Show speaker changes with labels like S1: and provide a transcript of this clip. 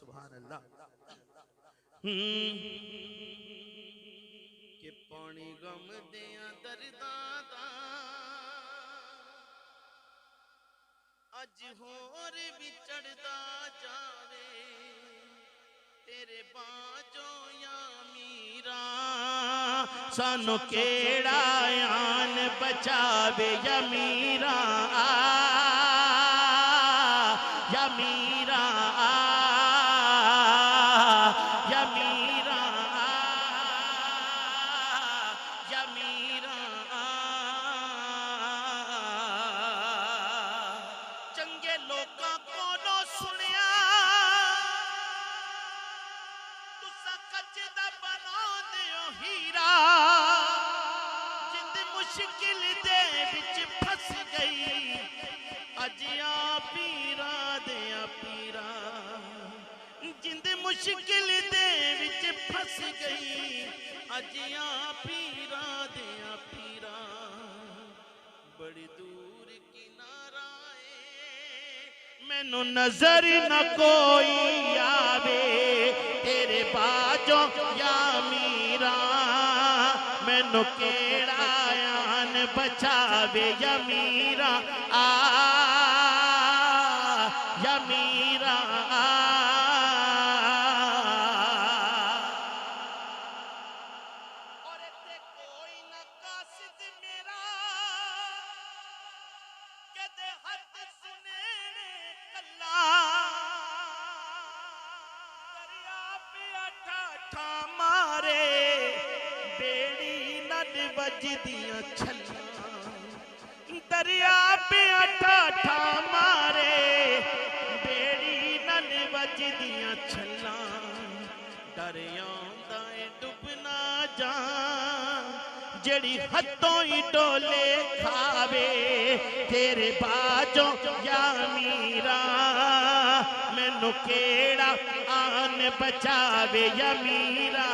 S1: सुभान अल्लाह। कि पानी गम दिया दर्दां दा अज होर भी चढ़दा जावे तेरे बाजो या मीरा सानू केड़ा आन बचावे या मीरा या मीरा या मीरा या मीरा चंगे लोकां कोलों सुनिया तुसा कच्चा बनांदे हो हीरा जिंद मुश्किल दे विच फस गई अज आ पीरा दिया पीरा जिंद मुश्किल दे विच फस गई अज आ पीरा दिया पीरा बड़ी दूर किनारा मैनू नजर न कोई आवे तेरे बाजों या मीरा मैनू केड़ा आन बचावे या मीरा या मीरा और इत्थे कोई ना कासिद मेरा कदे हद सुने कल्ला दरिया पे अठा मारे बेड़ी नद बजदियां छल्ला दरिया पे अठा मारे बेड़ी नद बजदियां छल्ला दरियां डुब ना जा जड़ी हथों ही डोले खावे तेरे बाजों या मीरा मैनू केड़ा आन बचावे या मीरा